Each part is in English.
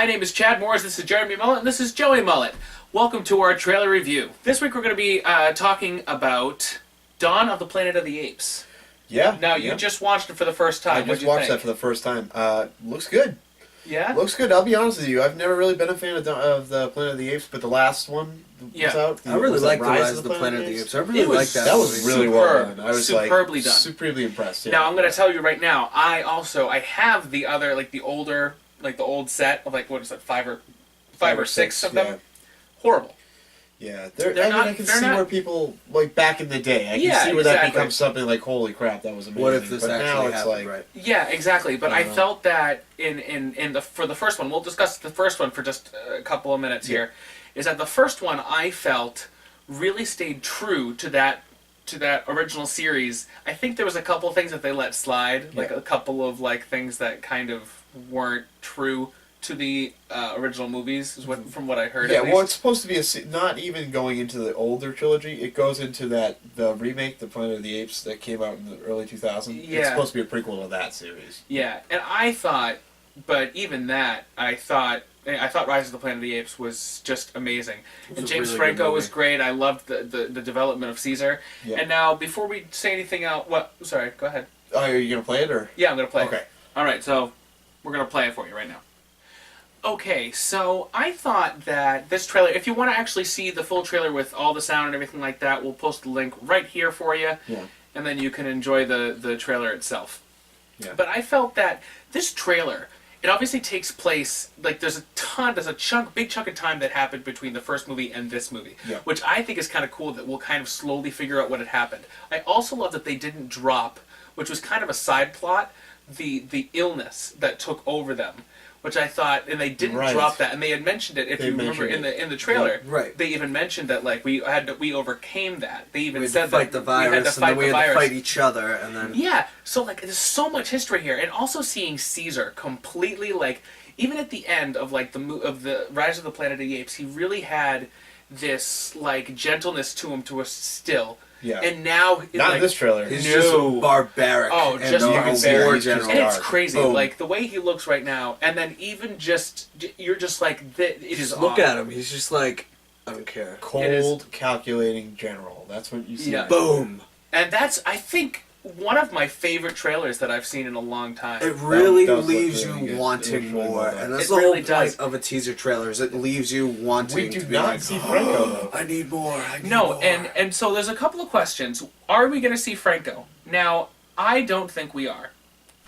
My name is Chad Morris, this is Jeremy Mullet, and this is Joey Mullet. Welcome to our trailer review. This week we're going to be talking about Dawn of the Planet of the Apes. Yeah. Now, you just watched it for the first time. I just watched that for the first time. Looks good. Yeah? Looks good. I'll be honest with you. I've never really been a fan of the Planet of the Apes, but the last one was out. I really like the Rise of the Planet of the Apes. I really like that. That was really well done. I was superbly done. Supremely impressed. Yeah. Now, I'm going to tell you right now, I have the other, the older, the old set of, what is it, five or six of them. Yeah. Horrible. Yeah, I can see where people, back in the day, I can see where that becomes something like, holy crap, that was amazing. What if this but actually now it's happened, right? Yeah, exactly. But I felt that for the first one, we'll discuss the first one for just a couple of minutes here, is that the first one I felt really stayed true to that original series. I think there was a couple of things that they let slide, a couple of things that kind of weren't true to the original movies, from what I heard. Yeah, well, it's supposed to be not even going into the older trilogy. It goes into the remake, The Planet of the Apes, that came out in the early 2000s. Yeah. It's supposed to be a prequel to that series. Yeah, and I thought, but even that, I thought Rise of the Planet of the Apes was just amazing. And James Franco was great. I loved the development of Caesar. Yeah. And now, before we say anything else, sorry, go ahead. Oh, are you going to play it, or? Yeah, I'm going to play it. Okay. All right, so we're going to play it for you right now. Okay, so I thought that this trailer, if you want to actually see the full trailer with all the sound and everything like that, we'll post the link right here for you. Yeah. And then you can enjoy the trailer itself. Yeah. But I felt that this trailer, it obviously takes place, there's a big chunk of time that happened between the first movie and this movie, which I think is kind of cool that we'll kind of slowly figure out what had happened. I also love that they didn't drop, which was kind of a side plot, the illness that took over them. Which I thought, and they didn't drop that, and they had mentioned it. If you remember in the trailer, they even mentioned that we overcame that. They even said that we had to fight the virus, and then we had to fight each other, and then So there's so much history here, and also seeing Caesar completely even at the end of the Rise of the Planet of the Apes, he really had this gentleness to him to us still. Yeah. And now, not in this trailer. He's just barbaric. Oh, just barbaric. And it's crazy, Boom. The way he looks right now, and then even you're just just look at him. He's just I don't care. Cold, calculating general. That's what you see. Yeah. Boom. And that's, I think, one of my favorite trailers that I've seen in a long time. It really leaves you wanting more, and that's the whole point of a teaser trailer. Is it leaves you wanting. We do not see Franco though. I need more. No, and so there's a couple of questions. Are we going to see Franco? Now, I don't think we are.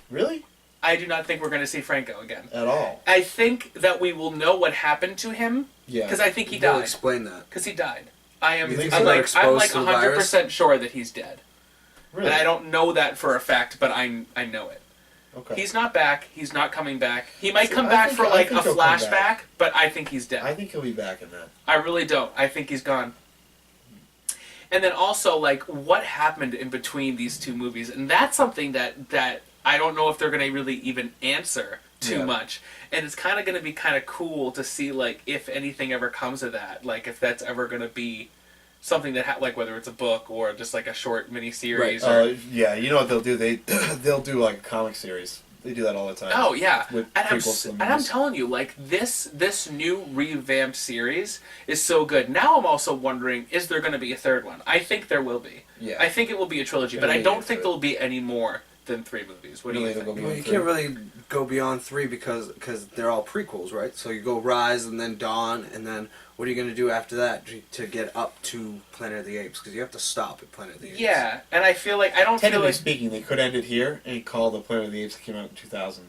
Really? I do not think we're going to see Franco again. At all. I think that we will know what happened to him. Yeah. Because I think he died. Explain that. Because he died. I'm 100% sure that he's dead. Really? And I don't know that for a fact, but I know it. Okay. He's not back. He's not coming back. He might come back for a flashback, but I think he's dead. I think he'll be back in that. I really don't. I think he's gone. And then also, what happened in between these two movies? And that's something that I don't know if they're going to really even answer too much. And it's kind of going to be kind of cool to see, if anything ever comes of that. if that's ever going to be something that whether it's a book or just a short mini series. Right. Yeah, you know what they'll do? They'll do a comic series. They do that all the time. Oh yeah, with and I'm telling you, this new revamped series is so good. Now I'm also wondering, is there going to be a third one? I think there will be. Yeah. I think it will be a trilogy, but I don't think there'll be any more than 3 movies. What do you think? Well, you can't really go beyond 3 because they're all prequels, right? So you go Rise and then Dawn, and then what are you going to do after that to get up to Planet of the Apes? Because you have to stop at Planet of the Apes. Yeah, and I feel I don't feel Technically speaking, they could end it here and call the Planet of the Apes that came out in 2000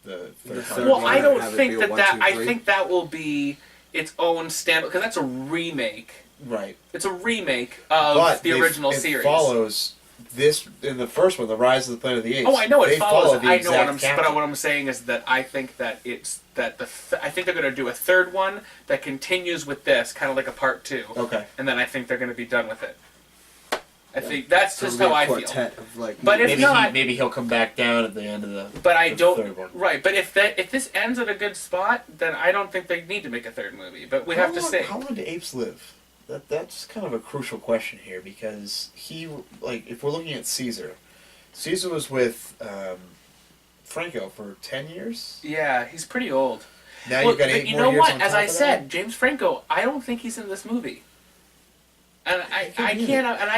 the third Well, I don't think that I think that will be its own stand, because that's a remake. Right. It's a remake of the original series. It follows this in the first one, the Rise of the Planet of the Apes. Oh, I know it follows. I know but what I'm saying is that I think that I think they're going to do a third one that continues with this, kind of like a part 2. Okay. And then I think they're going to be done with it. I think that's just how I feel. Of but if not, maybe he'll come back down at the end of the. But I don't. Third one. Right. But if this ends at a good spot, then I don't think they need to make a third movie. But we have to see. How long do apes live? That's kind of a crucial question here, because if we're looking at Caesar was with Franco for 10 years. Yeah, he's pretty old. Now you've got 8 you more know years what? on As top I of said, that? James Franco, I don't think he's in this movie. And I can't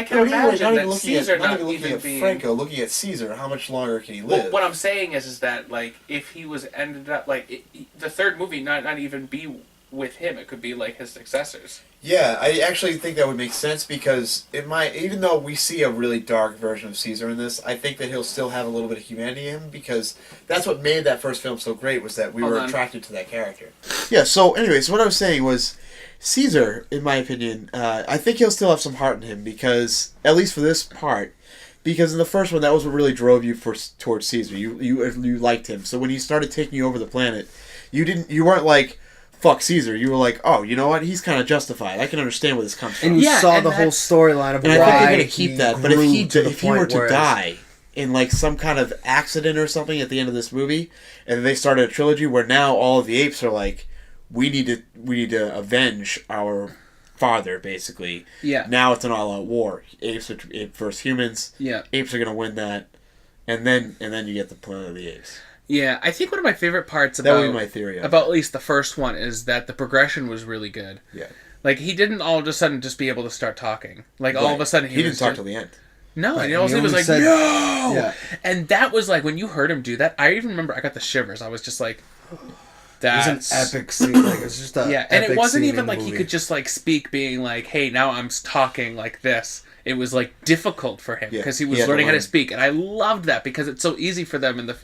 can imagine that Caesar not not even looking even at being... Franco, looking at Caesar, how much longer can he live? Well, what I'm saying is that, like, if he was ended up, like, the third movie not even be with him, it could be, like, his successors. Yeah, I actually think that would make sense because it might, even though we see a really dark version of Caesar in this, I think that he'll still have a little bit of humanity in him because that's what made that first film so great was that we were attracted to that character. Yeah, so anyways, what I was saying was Caesar, in my opinion, I think he'll still have some heart in him because, at least for this part, because in the first one, that was what really drove you towards Caesar. You liked him. So when he started taking over the planet, you weren't like, fuck Caesar. You were like, oh, you know what? He's kind of justified. I can understand where this comes from. And you saw the whole storyline of and why I think they're going to keep that. But if he were to whereas... die in like some kind of accident or something at the end of this movie, and they started a trilogy where now all of the apes are like, we need to avenge our father, basically. Yeah. Now it's an all-out war. Apes versus humans. Yeah. Apes are going to win that, and then you get the Planet of the Apes. Yeah, I think one of my favorite parts that would be my theory about at least the first one is that the progression was really good. Yeah. Like, he didn't all of a sudden just be able to start talking. Like, all of a sudden he didn't talk till the end. No, right. and he was like, said, no! Yeah. And that was like, when you heard him do that, I even remember I got the shivers. I was just like, that's... It was an epic scene. Like, it's just yeah, and it wasn't even like he could just, like, speak being like, hey, now I'm talking like this. It was like difficult for him because he was learning how to speak, and I loved that because it's so easy for them in the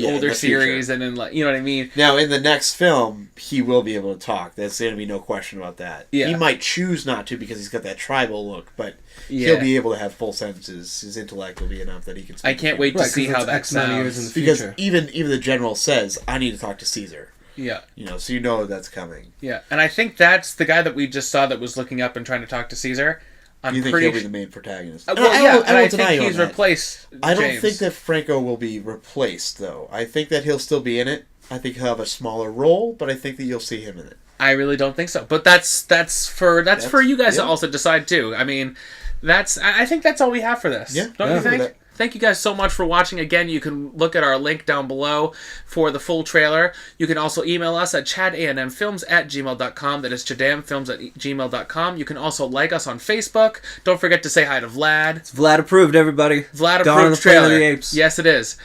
older series and in like, you know what I mean. Now in the next film, he will be able to talk. There's going to be no question about that. Yeah. He might choose not to because he's got that tribal look, but he'll be able to have full sentences. His intellect will be enough that he can speak. I can't wait to see how that sounds. Years in the future. Because even the general says, "I need to talk to Caesar." Yeah. You know, so you know that's coming. Yeah, and I think that's the guy that we just saw that was looking up and trying to talk to Caesar. You think he'll be the main protagonist? Well, I think he's replaced James. I don't think that Franco will be replaced, though. I think that he'll still be in it. I think he'll have a smaller role, but I think that you'll see him in it. I really don't think so. But that's for you guys to also decide too. I mean, I think that's all we have for this. Yeah, don't you think? Thank you guys so much for watching. Again, you can look at our link down below for the full trailer. You can also email us at chadamfilms@gmail.com. That is chadamfilms@gmail.com. You can also like us on Facebook. Don't forget to say hi to Vlad. It's Vlad approved, everybody. Vlad approved Dawn of the trailer. Planet of the Apes. Yes, it is.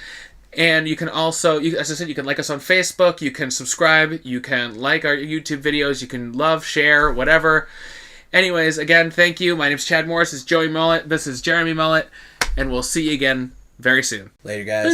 And you can also, as I said, you can like us on Facebook. You can subscribe. You can like our YouTube videos. You can love, share, whatever. Anyways, again, thank you. My name's Chad Morris. This is Joey Mullet. This is Jeremy Mullet. And we'll see you again very soon. Later, guys.